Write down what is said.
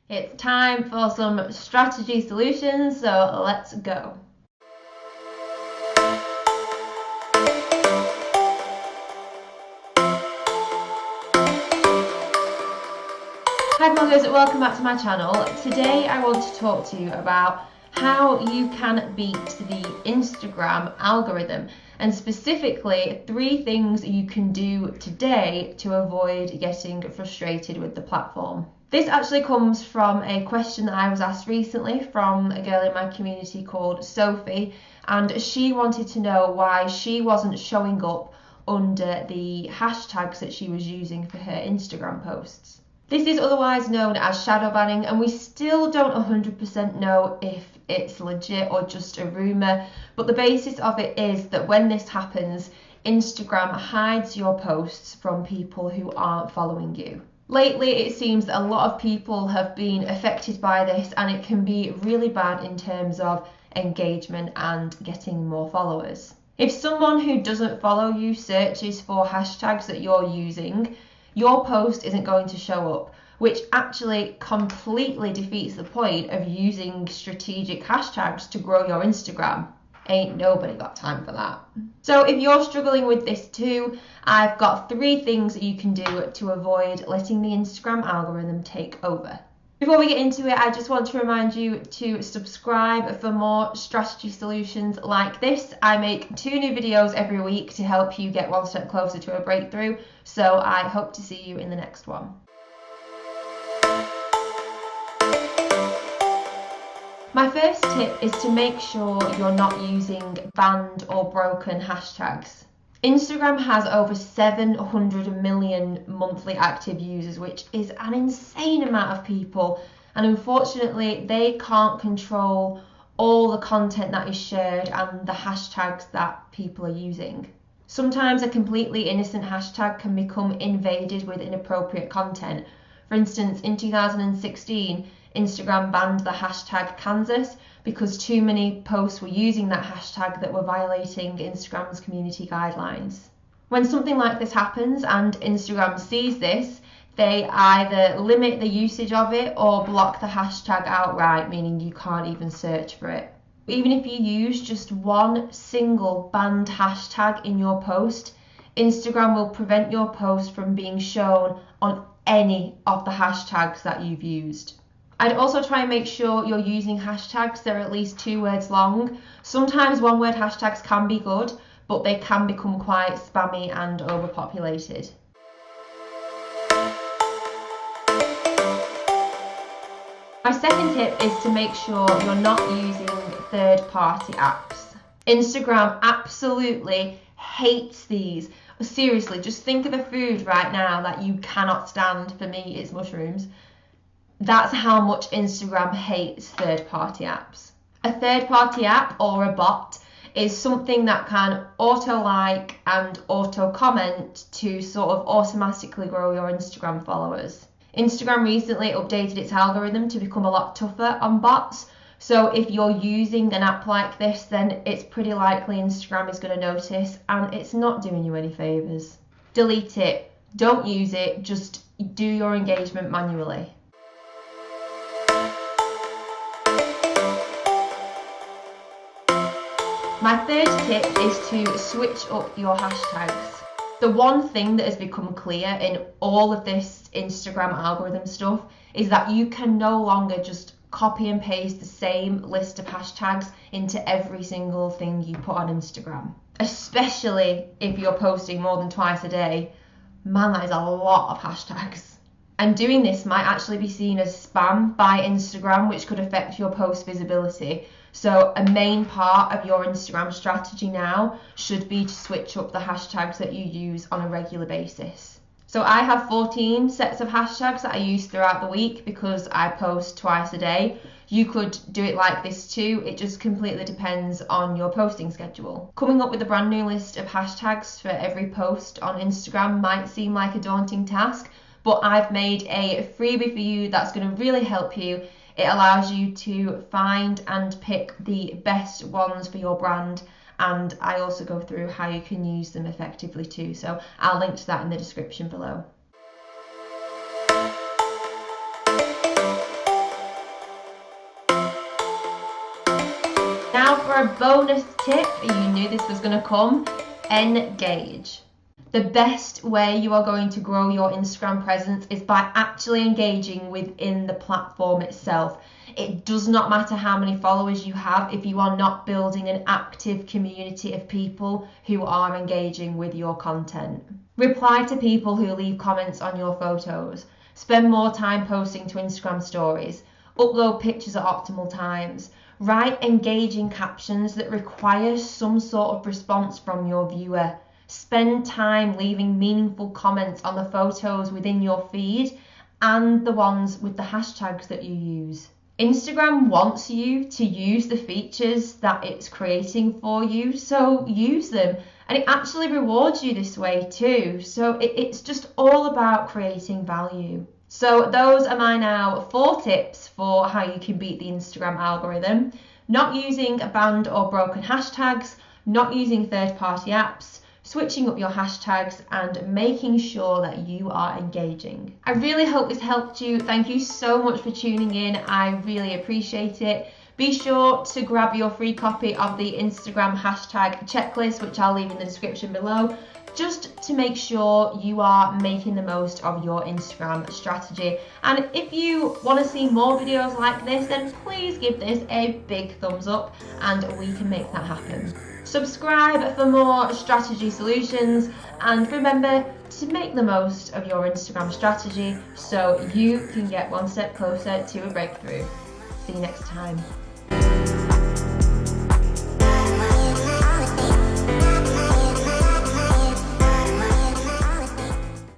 It's time for some strategy solutions, so let's go. Hi bloggers, welcome back to my channel. Today I want to talk to you about how you can beat the Instagram algorithm, and specifically 3 things you can do today to avoid getting frustrated with the platform. This actually comes from a question that I was asked recently from a girl in my community called Sophie, and she wanted to know why she wasn't showing up under the hashtags that she was using for her Instagram posts. This is otherwise known as shadow banning, and we still don't 100% know if it's legit or just a rumour, but the basis of it is that when this happens, Instagram hides your posts from people who aren't following you. Lately, it seems that a lot of people have been affected by this, and it can be really bad in terms of engagement and getting more followers. If someone who doesn't follow you searches for hashtags that you're using, your post isn't going to show up, which actually completely defeats the point of using strategic hashtags to grow your Instagram. Ain't nobody got time for that. So if you're struggling with this too, I've got 3 things that you can do to avoid letting the Instagram algorithm take over. Before we get into it, I just want to remind you to subscribe for more strategy solutions like this. I make 2 new videos every week to help you get one step closer to a breakthrough, so I hope to see you in the next one. My first tip is to make sure you're not using banned or broken hashtags. Instagram has over 700 million monthly active users, which is an insane amount of people, and unfortunately they can't control all the content that is shared and the hashtags that people are using. Sometimes a completely innocent hashtag can become invaded with inappropriate content. For instance, in 2016, Instagram banned the hashtag Kansas because too many posts were using that hashtag that were violating Instagram's community guidelines. When something like this happens and Instagram sees this, they either limit the usage of it or block the hashtag outright, meaning you can't even search for it. Even if you use just one single banned hashtag in your post, Instagram will prevent your post from being shown on any of the hashtags that you've used. I'd also try and make sure you're using hashtags that are at least 2 words long. Sometimes 1-word hashtags can be good, but they can become quite spammy and overpopulated. My second tip is to make sure you're not using third-party apps. Instagram absolutely hates these. Seriously, just think of a food right now that you cannot stand. For me, it's mushrooms. That's how much Instagram hates third-party apps. A third-party app or a bot is something that can auto-like and auto-comment to sort of automatically grow your Instagram followers. Instagram recently updated its algorithm to become a lot tougher on bots, so if you're using an app like this, then it's pretty likely Instagram is going to notice, and it's not doing you any favours. Delete it. Don't use it. Just do your engagement manually. My third tip is to switch up your hashtags. The one thing that has become clear in all of this Instagram algorithm stuff is that you can no longer just copy and paste the same list of hashtags into every single thing you put on Instagram. Especially if you're posting more than twice a day. Man, that is a lot of hashtags. And doing this might actually be seen as spam by Instagram, which could affect your post visibility. So a main part of your Instagram strategy now should be to switch up the hashtags that you use on a regular basis. So I have 14 sets of hashtags that I use throughout the week because I post twice a day. You could do it like this too. It just completely depends on your posting schedule. Coming up with a brand new list of hashtags for every post on Instagram might seem like a daunting task, but I've made a freebie for you that's going to really help you. It allows you to find and pick the best ones for your brand, and I also go through how you can use them effectively too, so I'll link to that in the description below. Now for a bonus tip, you knew this was going to come, engage. The best way you are going to grow your Instagram presence is by actually engaging within the platform itself. It does not matter how many followers you have if you are not building an active community of people who are engaging with your content. Reply to people who leave comments on your photos. Spend more time posting to Instagram stories. Upload pictures at optimal times. Write engaging captions that require some sort of response from your viewer. Spend time leaving meaningful comments on the photos within your feed and the ones with the hashtags that you use. Instagram wants you to use the features that it's creating for you, so use them. And it actually rewards you this way too. So it's just all about creating value. So those are my now 4 tips for how you can beat the Instagram algorithm. Not using banned or broken hashtags, not using third-party apps, switching up your hashtags, and making sure that you are engaging. I really hope this helped you. Thank you so much for tuning in. I really appreciate it. Be sure to grab your free copy of the Instagram hashtag checklist, which I'll leave in the description below, just to make sure you are making the most of your Instagram strategy. And if you want to see more videos like this, then please give this a big thumbs up and we can make that happen. Subscribe for more strategy solutions, and remember to make the most of your Instagram strategy so you can get one step closer to a breakthrough. See you next time.